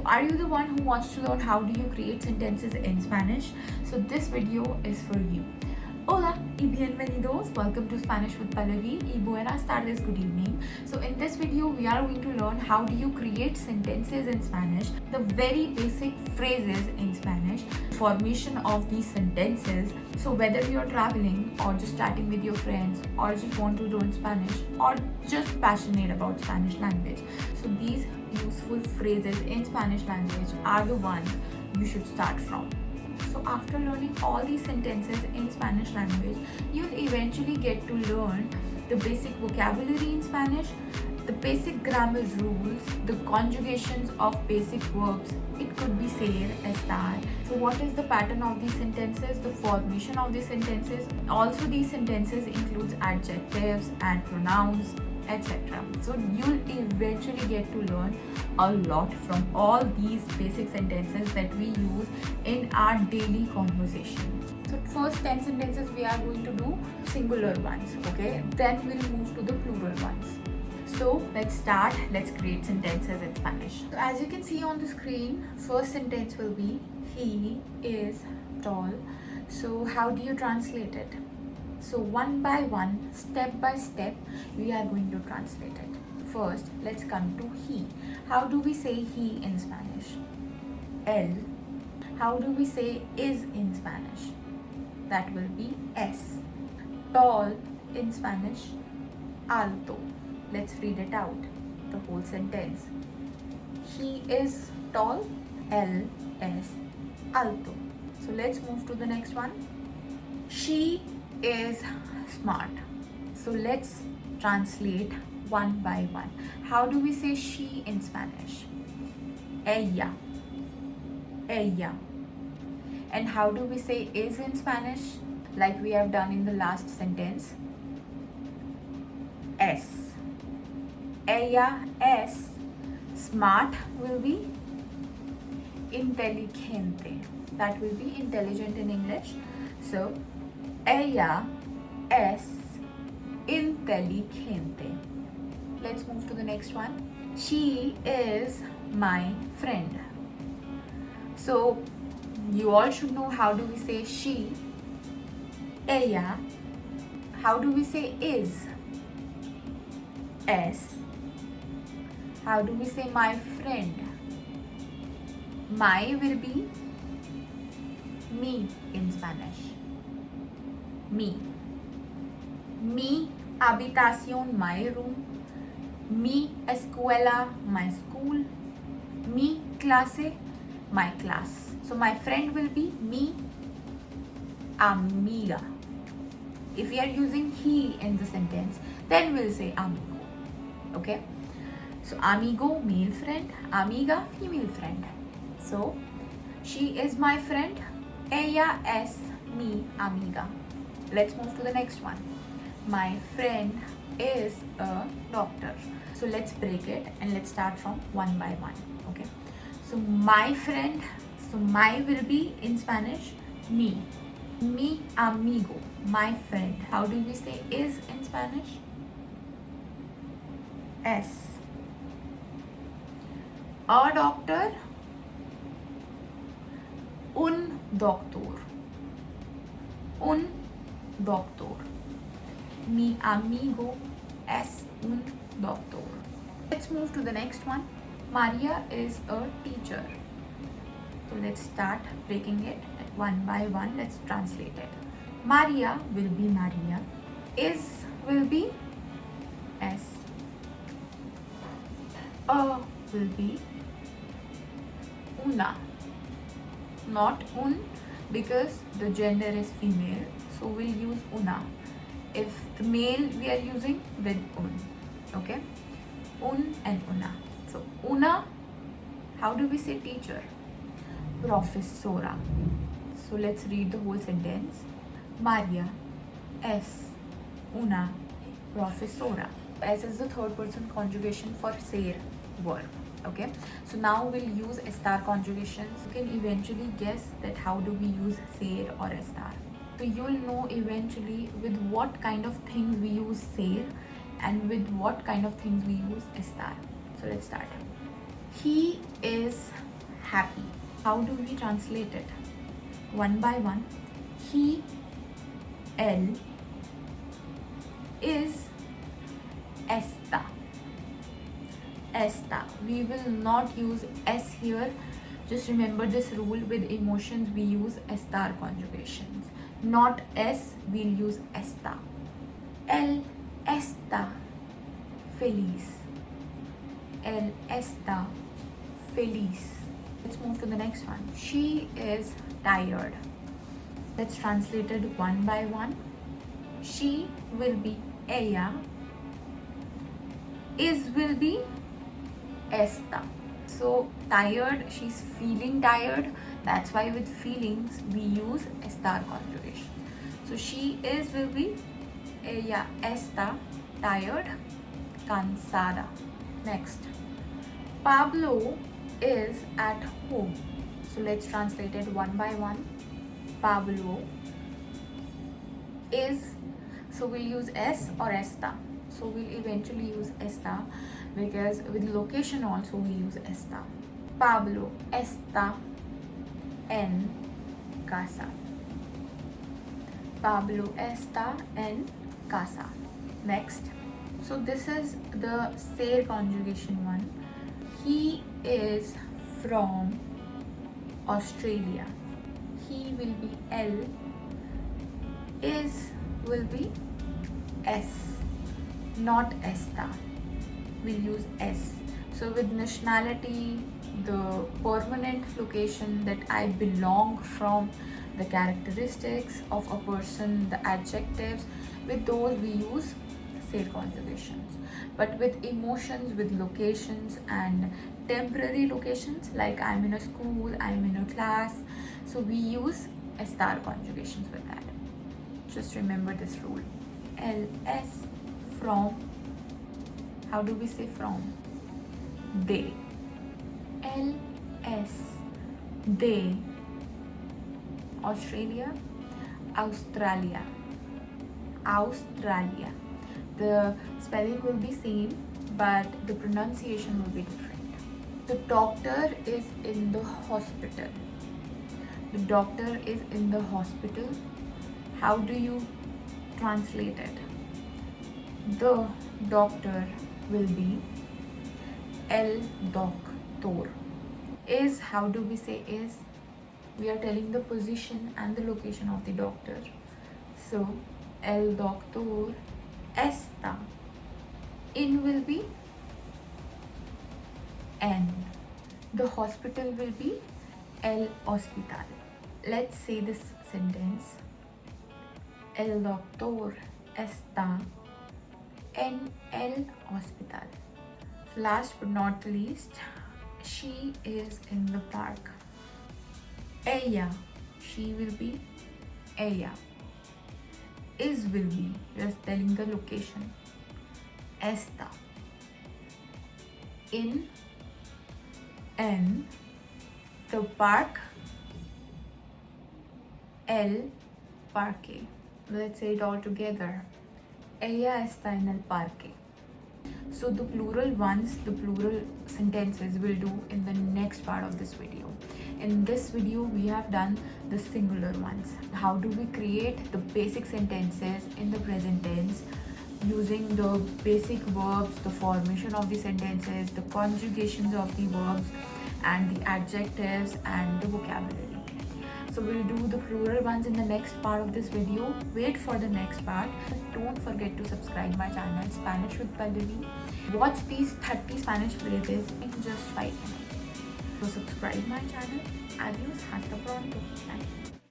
are you the one who wants to learn how do you create sentences in Spanish? So this video is for you. Hola y bienvenidos. Welcome to Spanish with Pallavi y buenas tardes, good evening. So in this video, we are going to learn how do you create sentences in Spanish, the very basic phrases in Spanish, formation of these sentences. So whether you're traveling or just chatting with your friends or just want to learn Spanish or just passionate about Spanish language. So these useful phrases in Spanish language are the ones you should start from. So after learning all these sentences in Spanish language, you'll eventually get to learn the basic vocabulary in Spanish, the basic grammar rules, the conjugations of basic verbs. It could be ser, estar. So what is the pattern of these sentences, the formation of these sentences. Also these sentences includes adjectives and pronouns, etc. So you'll eventually get to learn a lot from all these basic sentences that we use in our daily conversation. So first 10 sentences we are going to do singular ones, okay? Then we'll move to the plural ones. So let's start. Let's create sentences in Spanish. So as you can see on the screen, first sentence will be he is tall. So how do you translate it? So one by one, step by step, we are going to translate it. First, let's come to he. How do we say he in Spanish? El. How do we say is in Spanish? That will be es. Tall in Spanish, alto. Let's read it out, the whole sentence. He is tall, él es alto. So let's move to the next one. She is smart. So let's translate one by one. How do we say she in Spanish? Ella. Ella. And how do we say is in Spanish? Like we have done in the last sentence. Es. Ella es. Smart will be inteligente. That will be intelligent in English. So ella es inteligente. Let's move to the next one. She is my friend. So you all should know how do we say she, ella. How do we say is? Es. How do we say my friend? My will be me in Spanish. Mi. Mi habitación, my room. Mi escuela, my school. Mi clase, my class. So my friend will be mi amiga. If we are using he in the sentence, then we'll say amigo. Okay? So amigo, male friend. Amiga, female friend. So she is my friend. Ella es mi amiga. Let's move to the next one. My friend is a doctor. So let's break it and let's start from one by one. Okay. So my friend. So my will be in Spanish mi. Mi amigo. My friend. How do we say is in Spanish? Es. A doctor. Un doctor. Un doctor. Mi amigo es un doctor. Let's move to the next one. Maria is a teacher. So let's start breaking it one by one. Let's translate it. Maria will be Maria. Is will be es. A will be una. Not un, because the gender is female, so we'll use una. If the male we are using with un. Okay, un and una. So una, how do we say teacher? Profesora. So let's read the whole sentence. Maria es una profesora. Es is the third person conjugation for ser verb. Okay, so now we'll use estar conjugations. You can eventually guess that how do we use ser or estar. So you'll know eventually with what kind of things we use ser and with what kind of things we use estar. So let's start. He is happy. How do we translate it? One by one. He, él, is esta. Esta. We will not use s here. Just remember this rule: with emotions we use estar conjugations. Not s, we'll use esta. Él está feliz. Él está feliz. Let's move to the next one. She is tired. Let's translate it one by one. She will be ella. Is will be esta. So tired, she's feeling tired. That's why with feelings we use estar conjugation. So she is will be ella está tired, cansada. Next, Pablo is at home. So let's translate it one by one. Pablo is, so we'll use s or esta. So we'll eventually use esta because with location also we use esta. Pablo está en casa. Pablo está en casa. Next, so this is the ser conjugation one. He is from Australia. He will be L. Is will be S, not esta. We'll use S. So with nationality, the permanent location that I belong from, the characteristics of a person, the adjectives, with those we use ser conjugations. But with emotions, with locations and temporary locations, like I'm in a school, I'm in a class, so we use estar conjugations with that. Just remember this rule. ls, from. How do we say from? They. ls, they. Australia, Australia. Australia. The spelling will be same, but the pronunciation will be different. The doctor is in the hospital. The doctor is in the hospital. How do you translate it? The doctor will be el doctor. Is, how do we say is? We are telling the position and the location of the doctor. So el doctor está. In will be en. The hospital will be el hospital. Let's say this sentence. El doctor está en el hospital. Last but not least, she is in the park. Ella, she will be ella. Is will be, just telling the location. Está in the park. El parque. Let's say it all together. Ella está en el parque. So the plural ones, the plural sentences we'll do in the next part of this video. In this video, we have done the singular ones. How do we create the basic sentences in the present tense using the basic verbs, the formation of the sentences, the conjugations of the verbs, and the adjectives and the vocabulary. So we'll do the plural ones in the next part of this video. Wait for the next part. Don't forget to subscribe my channel Spanish with Pallavi. Watch these 30 Spanish phrases in just 5 minutes. So subscribe my channel. Adios, hasta pronto. Bye.